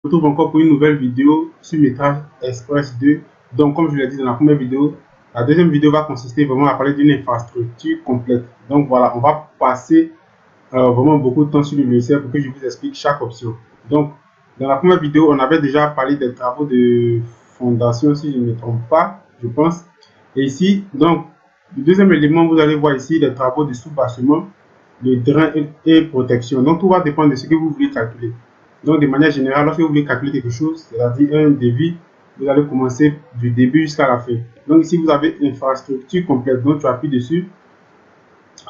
retrouve encore pour une nouvelle vidéo sur Métrage Express 2. Donc, comme je l'ai dit dans la première vidéo, la deuxième vidéo va consister vraiment à parler d'une infrastructure complète. Donc voilà, on va passer vraiment beaucoup de temps sur le logiciel pour que je vous explique chaque option. Donc, dans la première vidéo, on avait déjà parlé des travaux de fondation, si je ne me trompe pas, je pense. Et ici, donc, le deuxième élément, vous allez voir ici les travaux de sous-bâtiment, de drain et protection. Donc, tout va dépendre de ce que vous voulez calculer. Donc, de manière générale, lorsque vous voulez calculer quelque chose, c'est-à-dire un devis, vous allez commencer du début jusqu'à la fin. Donc, ici, vous avez l'infrastructure complète. Donc, tu appuies dessus.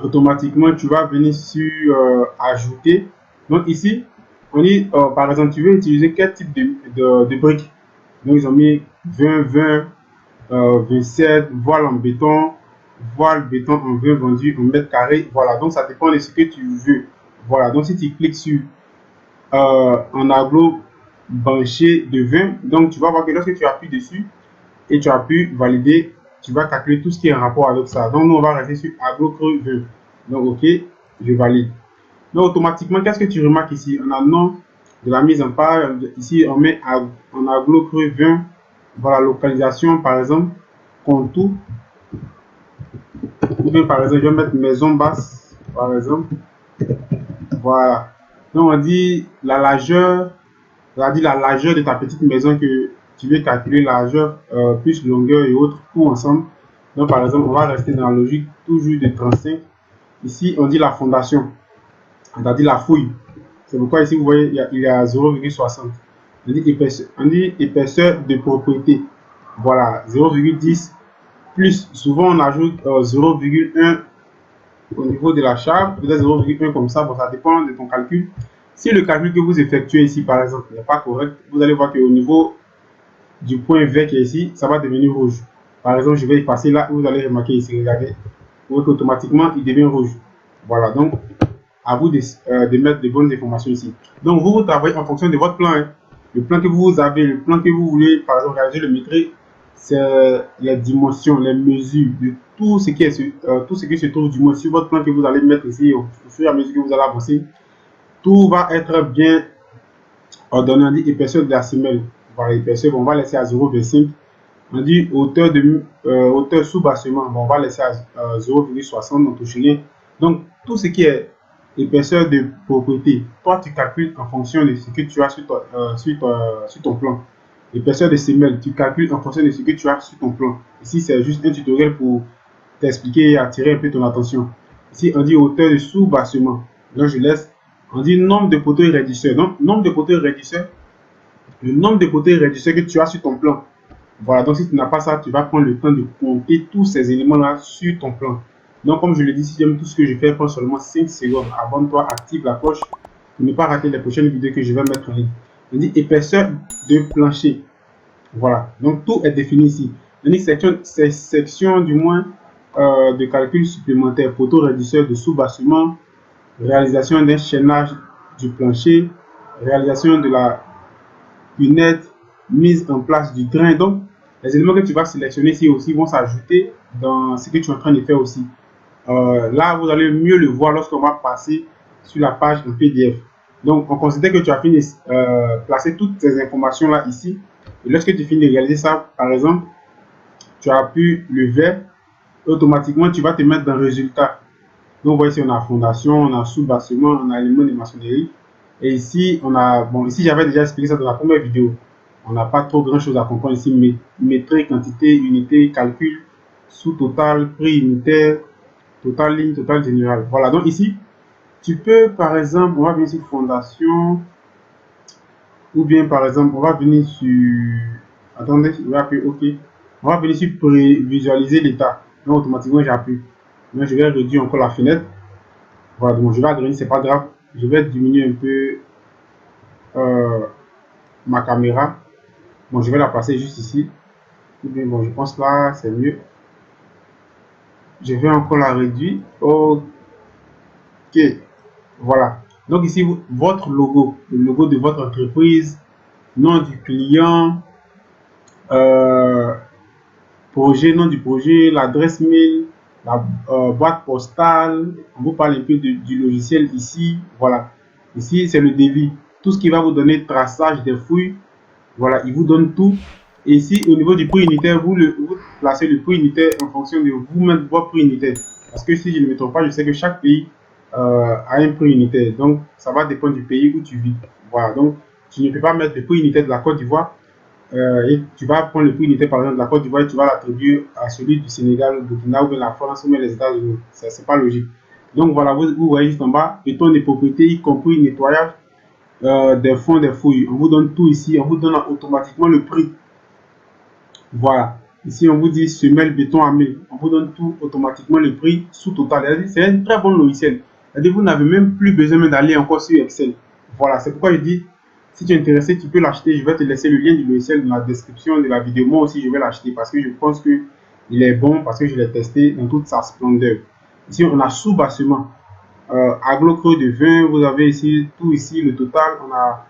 Automatiquement, tu vas venir sur ajouter. Donc, ici, on dit, par exemple, tu veux utiliser quel type de briques. Donc, ils ont mis 20, 20, 27, voile en béton, voile béton en 20 vendu en mètre carré. Voilà, donc ça dépend de ce que tu veux. Voilà, donc si tu cliques sur en aglo branché de 20, donc tu vas voir que lorsque tu appuies dessus et tu appuies valider, tu vas calculer tout ce qui est en rapport avec ça. Donc nous on va rester sur aglo creux 20. Donc ok, je valide. Donc automatiquement, qu'est-ce que tu remarques ici? On a le nom de la mise en page. Ici on met en aglo creux 20. Voilà, localisation par exemple, contour. Ou bien par exemple, je vais mettre maison basse par exemple. Voilà. Donc on dit la largeur. C'est-à-dire la largeur de ta petite maison que tu veux calculer, largeur plus longueur et autres, tout ensemble. Donc par exemple, on va rester dans la logique toujours de 35. Ici, on dit la fondation, c'est-à-dire la fouille. C'est pourquoi ici, vous voyez, il y a 0,60. On dit épaisseur de propriété. Voilà, 0,10 plus. Souvent, on ajoute 0,1 au niveau de la charge, peut-être 0,1 comme ça, bon, ça dépend de ton calcul. Si le calcul que vous effectuez ici, par exemple, n'est pas correct, vous allez voir qu'au niveau du point vert qui est ici, ça va devenir rouge. Par exemple, je vais y passer là, vous allez remarquer ici, regardez, vous voyez qu'automatiquement, il devient rouge. Voilà, donc, à vous de mettre de bonnes informations ici. Donc, vous travaillez en fonction de votre plan. Hein. Le plan que vous avez, le plan que vous voulez, par exemple, réaliser le métrique, c'est les dimensions, les mesures de tout ce qui tout ce qui se trouve du moins sur votre plan que vous allez mettre ici au fur et à mesure que vous allez avancer. Tout va être bien ordonné. On dit épaisseur de la semelle. Voilà, épaisseur, on va laisser à 0,25. On dit hauteur sous bassement, on va laisser à 0,60, on touche rien. Donc, tout ce qui est épaisseur de propriété, toi, tu calcules en fonction de ce que tu as sur ton plan. Épaisseur de semelle, tu calcules en fonction de ce que tu as sur ton plan. Ici, c'est juste un tutoriel pour t'expliquer et attirer un peu ton attention. Ici, on dit hauteur de sous-bassement. Donc, je laisse. On dit nombre de poteaux réducteurs. Donc, nombre de poteaux réducteurs, le nombre de poteaux réducteurs que tu as sur ton plan. Voilà, donc si tu n'as pas ça, tu vas prendre le temps de compter tous ces éléments-là sur ton plan. Donc, comme je le dis, si j'aime tout ce que je fais, prends seulement 5 secondes. Abonne-toi, active la cloche pour ne pas rater les prochaines vidéos que je vais mettre en ligne. On dit épaisseur de plancher. Voilà, donc tout est défini ici. On dit section du moins de calcul supplémentaire, poteau réducteur de sous-bassement, réalisation d'un chaînage du plancher, réalisation de la lunette, mise en place du drain. Donc, les éléments que tu vas sélectionner ici aussi vont s'ajouter dans ce que tu es en train de faire aussi. Là, vous allez mieux le voir lorsqu'on va passer sur la page en PDF. Donc, on considère que tu as fini de placer toutes ces informations-là ici. Et lorsque tu finis de réaliser ça, par exemple, tu appuies le vert, automatiquement, tu vas te mettre dans le résultat. Donc, vous voyez ici, on a fondation, on a sous-bassement, on a éléments de maçonnerie. Et ici, on a, bon, ici, j'avais déjà expliqué ça dans la première vidéo. On n'a pas trop grand chose à comprendre ici, métrique, quantité, unité, calcul, sous-total, prix unitaire, total ligne, total général. Voilà, donc ici, tu peux, par exemple, on va venir sur fondation, ou bien, par exemple, on va venir sur, attendez, je vais appuyer OK. On va venir sur prévisualiser l'état. Donc, automatiquement, j'appuie. Moi, je vais réduire encore la fenêtre. Voilà, donc je vais agrandir, c'est pas grave. Je vais diminuer un peu ma caméra. Bon, je vais la placer juste ici. Ou bien, bon, je pense là, c'est mieux. Je vais encore la réduire. OK. Voilà. Donc ici, votre logo, le logo de votre entreprise, nom du client, projet, nom du projet, l'adresse mail, la boîte postale. On vous parle un peu du logiciel ici. Voilà. Ici, c'est le devis. tout ce qui va vous donner traçage des fouilles. Voilà, il vous donne tout. Et ici, au niveau du prix unitaire, vous placez le prix unitaire en fonction de vous-même, votre prix unitaire. Parce que si je ne me trompe pas, je sais que chaque pays a un prix unitaire. Donc, ça va dépendre du pays où tu vis. Voilà, donc tu ne peux pas mettre le prix unitaire de la Côte d'Ivoire et tu vas prendre le prix unitaire par exemple de la Côte d'Ivoire et tu vas l'attribuer à celui du Sénégal, du Burkina ou de la France ou même les États-Unis. C'est pas logique. Donc voilà, vous voyez juste en bas, béton des propriétés, y compris nettoyage des fonds, des fouilles. On vous donne tout ici, on vous donne automatiquement le prix. Voilà. Ici, on vous dit semelle béton armé. On vous donne tout automatiquement le prix sous total. C'est un très bon logiciel. C'est-à-dire vous n'avez même plus besoin d'aller encore sur Excel. Voilà, c'est pourquoi je dis, si tu es intéressé, tu peux l'acheter. Je vais te laisser le lien du logiciel dans la description de la vidéo. Moi aussi, je vais l'acheter parce que je pense que il est bon, parce que je l'ai testé dans toute sa splendeur. Ici, on a sous-bassement. Aglo-creux de 20, vous avez ici tout ici, le total. On a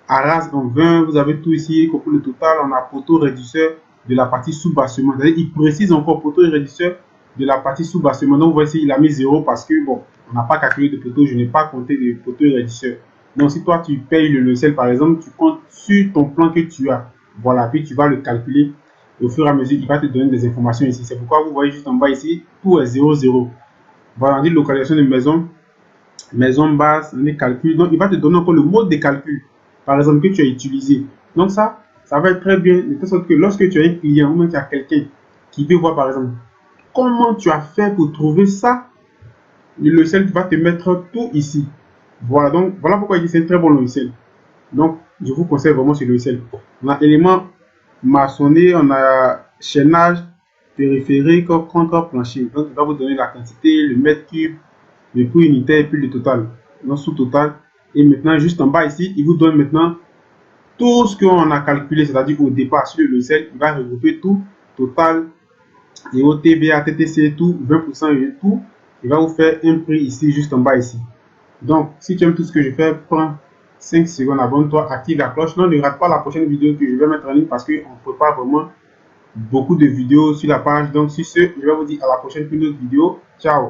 Arras en 20, vous avez tout ici, pour le total, on a poteau réducteur de la partie sous-bassement. Il précise encore poteau réducteur de la partie sous-bassement. Donc, vous voyez, il a mis 0 parce que, bon, on n'a pas calculé de poteau, je n'ai pas compté de poteau réducteur. Donc, si toi, tu payes le logiciel, par exemple, tu comptes sur ton plan que tu as. Voilà, puis tu vas le calculer. Et au fur et à mesure, il va te donner des informations ici. C'est pourquoi vous voyez juste en bas ici, tout est 0, 0. Voilà, on dit localisation de maison basse, on dit calcul. Donc, il va te donner encore le mode de calcul, par exemple, que tu as utilisé. Donc, ça va être très bien, de telle sorte que lorsque tu as un client ou même tu as quelqu'un qui veut voir, par exemple, comment tu as fait pour trouver ça, le logiciel va te mettre tout ici. Voilà, donc, voilà pourquoi c'est un très bon logiciel. Donc, je vous conseille vraiment ce logiciel. On a éléments maçonnés, on a chaînage, périphérique, contre-plancher. Donc, il va vous donner la quantité, le mètre cube, le prix unitaire et puis le total. Donc, sous total. Et maintenant, juste en bas ici, il vous donne maintenant tout ce qu'on a calculé, c'est-à-dire au départ sur le logiciel, il va regrouper tout, total, et au TVA, TTC, tout, 20% et tout. Il va vous faire un prix ici, juste en bas ici. Donc, si tu aimes tout ce que je fais, prends 5 secondes, abonne-toi, active la cloche. Non, ne rate pas la prochaine vidéo que je vais mettre en ligne parce qu'on prépare vraiment beaucoup de vidéos sur la page. Donc, sur ce, je vais vous dire à la prochaine vidéo. Ciao!